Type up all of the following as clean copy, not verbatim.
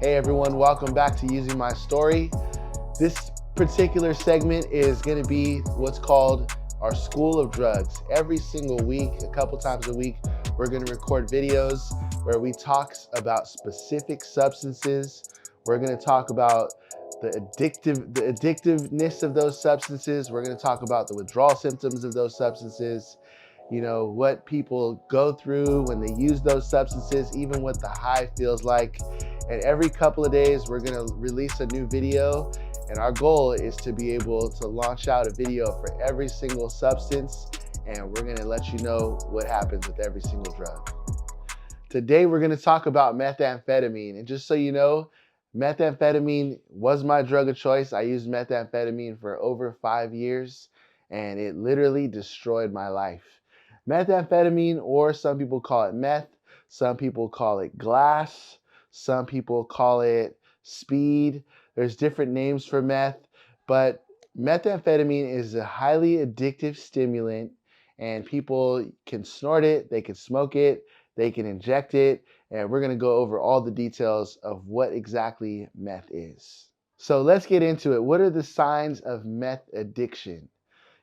Hey everyone, welcome back to Using My Story. This particular segment is going to be what's called our School of Drugs. Every single week, a couple times a week, we're going to record videos where we talk about specific substances. We're going to talk about the addictiveness of those substances. We're going to talk about the withdrawal symptoms of those substances. You know, what people go through when they use those substances, even what the high feels like. And every couple of days, we're gonna release a new video. And our goal is to be able to launch out a video for every single substance. And we're gonna let you know what happens with every single drug. Today, we're gonna talk about methamphetamine. And just so you know, methamphetamine was my drug of choice. I used methamphetamine for over 5 years, and it literally destroyed my life. Methamphetamine, or some people call it meth, some people call it glass, some people call it speed. There's different names for meth, but methamphetamine is a highly addictive stimulant, and people can snort it, they can smoke it, they can inject it, and we're gonna go over all the details of what exactly meth is. So let's get into it. What are the signs of meth addiction?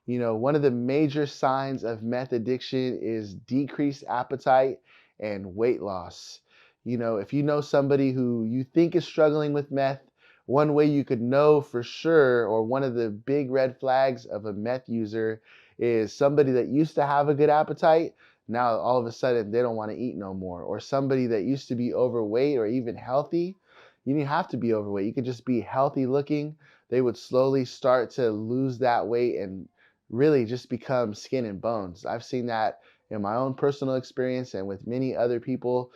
You know, one of the major signs of meth addiction is decreased appetite and weight loss. You know, if you know somebody who you think is struggling with meth, one way you could know for sure, or one of the big red flags of a meth user, is somebody that used to have a good appetite, now all of a sudden they don't want to eat no more. Or somebody that used to be overweight or even healthy. You didn't have to be overweight. You could just be healthy looking. They would slowly start to lose that weight and really just become skin and bones. I've seen that in my own personal experience and with many other people.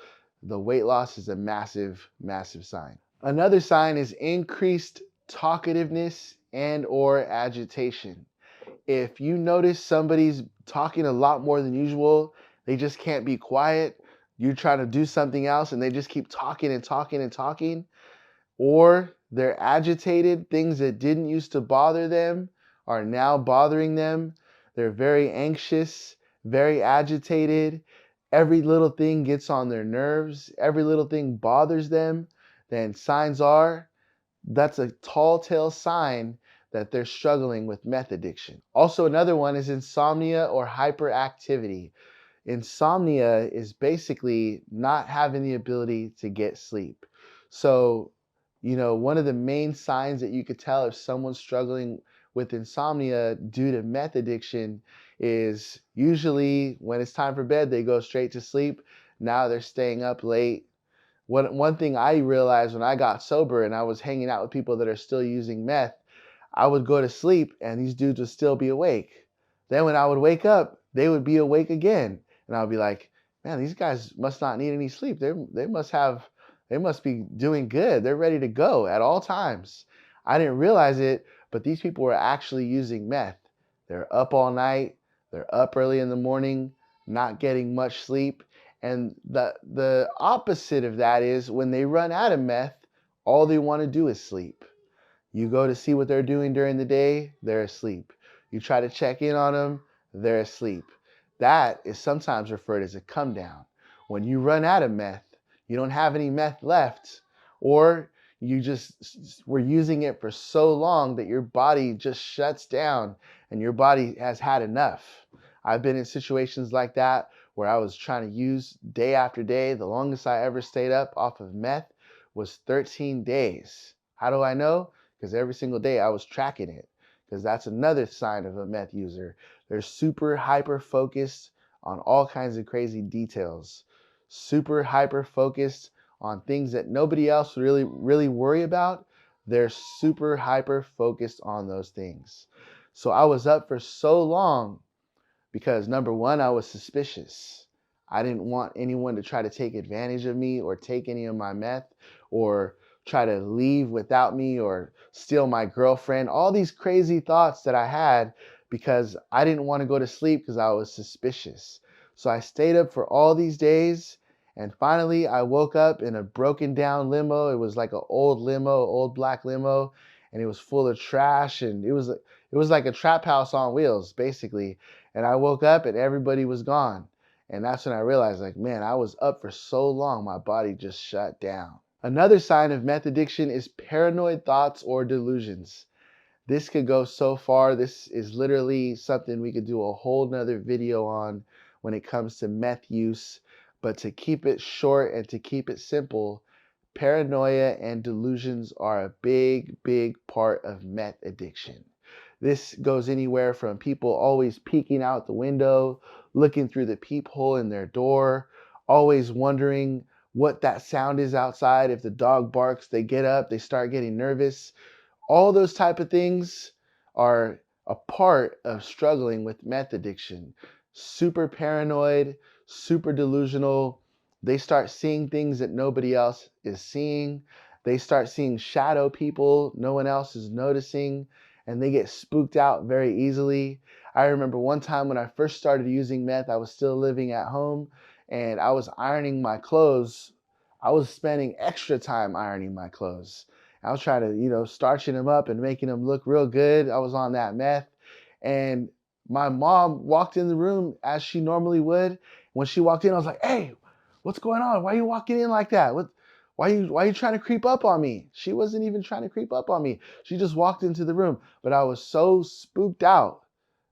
The weight loss is a massive, massive sign. Another sign is increased talkativeness and or agitation. If you notice somebody's talking a lot more than usual, they just can't be quiet, you're trying to do something else and they just keep talking and talking and talking, or they're agitated, things that didn't used to bother them are now bothering them. They're very anxious, very agitated. Every little thing gets on their nerves. Every little thing bothers them. Then signs are, that's a tall tale sign that they're struggling with meth addiction. Also, another one is insomnia or hyperactivity. Insomnia is basically not having the ability to get sleep. So, you know, one of the main signs that you could tell if someone's struggling with insomnia due to meth addiction is usually when it's time for bed, they go straight to sleep. Now they're staying up late. One thing I realized when I got sober and I was hanging out with people that are still using meth, I would go to sleep and these dudes would still be awake. Then when I would wake up, they would be awake again. And I'll be like, man, these guys must not need any sleep. They must be doing good. They're ready to go at all times. I didn't realize it, but these people were actually using meth. They're up all night. They're up early in the morning, not getting much sleep. And the opposite of that is when they run out of meth, all they want to do is sleep. You go to see what they're doing during the day, they're asleep. You try to check in on them, they're asleep. That is sometimes referred as a come down. When you run out of meth, you don't have any meth left, or you just were using it for so long that your body just shuts down and your body has had enough. I've been in situations like that where I was trying to use day after day. The longest I ever stayed up off of meth was 13 days. How do I know? Because every single day I was tracking it. Because that's another sign of a meth user. They're super hyper focused on all kinds of crazy details. Super hyper focused on things that nobody else would really worry about. They're super hyper focused on those things. So I was up for so long because number one, I was suspicious. I didn't want anyone to try to take advantage of me or take any of my meth or try to leave without me or steal my girlfriend. All these crazy thoughts that I had because I didn't want to go to sleep because I was suspicious. So I stayed up for all these days, and finally I woke up in a broken down limo. It was like an old limo, old black limo, and it was full of trash, and it was like a trap house on wheels, basically. And I woke up and everybody was gone. And that's when I realized, like, man, I was up for so long, my body just shut down. Another sign of meth addiction is paranoid thoughts or delusions. This could go so far. This is literally something we could do a whole nother video on when it comes to meth use. But to keep it short and to keep it simple, paranoia and delusions are a big, big part of meth addiction. This goes anywhere from people always peeking out the window, looking through the peephole in their door, always wondering what that sound is outside. If the dog barks, they get up, they start getting nervous. All those type of things are a part of struggling with meth addiction. Super paranoid, super delusional. They start seeing things that nobody else is seeing. They start seeing shadow people no one else is noticing, and they get spooked out very easily. I remember one time when I first started using meth, I was still living at home and I was ironing my clothes. I was spending extra time ironing my clothes. I was trying to, starching them up and making them look real good. I was on that meth. And my mom walked in the room as she normally would. When she walked in, I was like, "Hey, what's going on? Why are you walking in like that? Why are you trying to creep up on me?" She wasn't even trying to creep up on me. She just walked into the room. But I was so spooked out.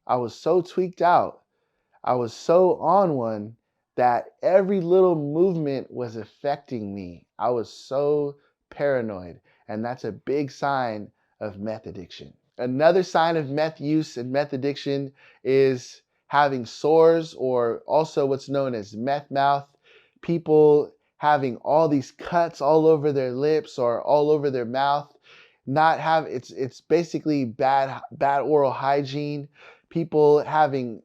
I was so tweaked out. I was so on one that every little movement was affecting me. I was so paranoid, and that's a big sign of meth addiction. Another sign of meth use and meth addiction is having sores, or also what's known as meth mouth. People having all these cuts all over their lips or all over their mouth. Not have it's basically bad oral hygiene. People having,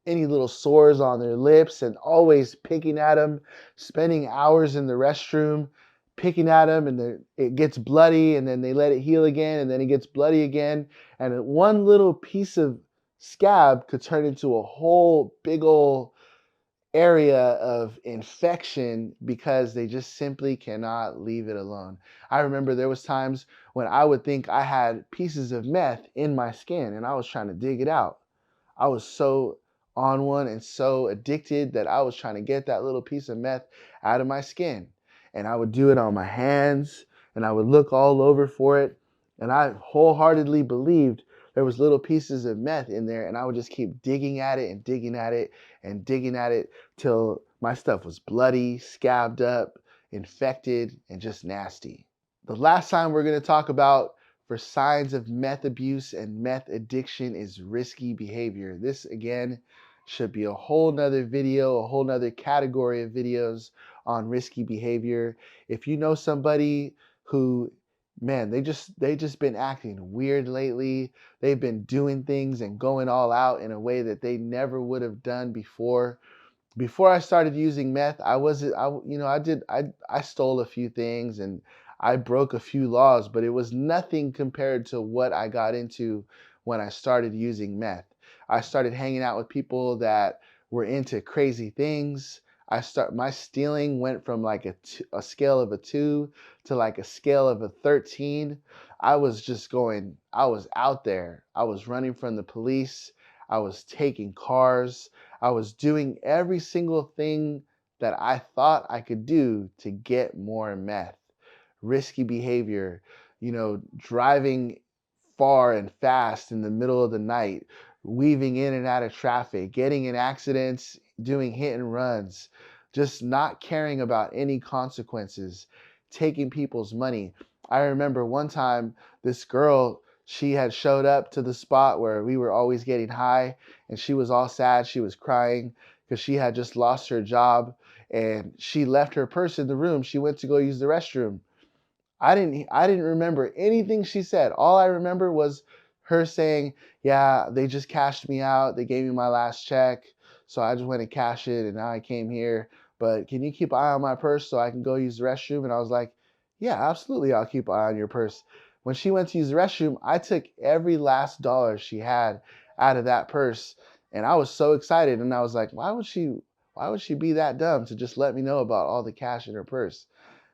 any little sores on their lips and always picking at them, spending hours in the restroom picking at them, and it gets bloody, and then they let it heal again, and then it gets bloody again, and one little piece of scab could turn into a whole big old area of infection because they just simply cannot leave it alone. I remember there was times when I would think I had pieces of meth in my skin and I was trying to dig it out. I was so on one and so addicted that I was trying to get that little piece of meth out of my skin. And I would do it on my hands and I would look all over for it. And I wholeheartedly believed there was little pieces of meth in there, and I would just keep digging at it and digging at it and digging at it till my stuff was bloody, scabbed up, infected, and just nasty. The last sign we're going to talk about for signs of meth abuse and meth addiction is risky behavior. This again should be a whole nother video, a whole nother category of videos on risky behavior. If you know somebody who, man, they just been acting weird lately. They've been doing things and going all out in a way that they never would have done before. Before I started using meth, I stole a few things and I broke a few laws, but it was nothing compared to what I got into when I started using meth. I started hanging out with people that were into crazy things. My stealing went from like a scale of a 2 to like a scale of a 13. I was out there. I was running from the police. I was taking cars. I was doing every single thing that I thought I could do to get more meth. Risky behavior, driving far and fast in the middle of the night, weaving in and out of traffic, getting in accidents, doing hit and runs, just not caring about any consequences, taking people's money. I remember one time this girl, she had showed up to the spot where we were always getting high, and she was all sad. She was crying because she had just lost her job and she left her purse in the room. She went to go use the restroom. I didn't remember anything she said. All I remember was her saying, "Yeah, they just cashed me out. They gave me my last check. So I just went and cashed it and now I came here. But can you keep an eye on my purse so I can go use the restroom?" And I was like, "Yeah, absolutely. I'll keep an eye on your purse." When she went to use the restroom, I took every last dollar she had out of that purse. And I was so excited. And I was like, why would she be that dumb to just let me know about all the cash in her purse?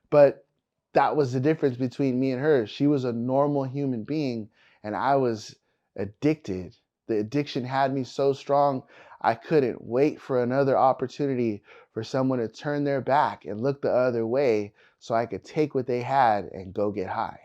But that was the difference between me and her. She was a normal human being and I was addicted. The addiction had me so strong, I couldn't wait for another opportunity for someone to turn their back and look the other way so I could take what they had and go get high.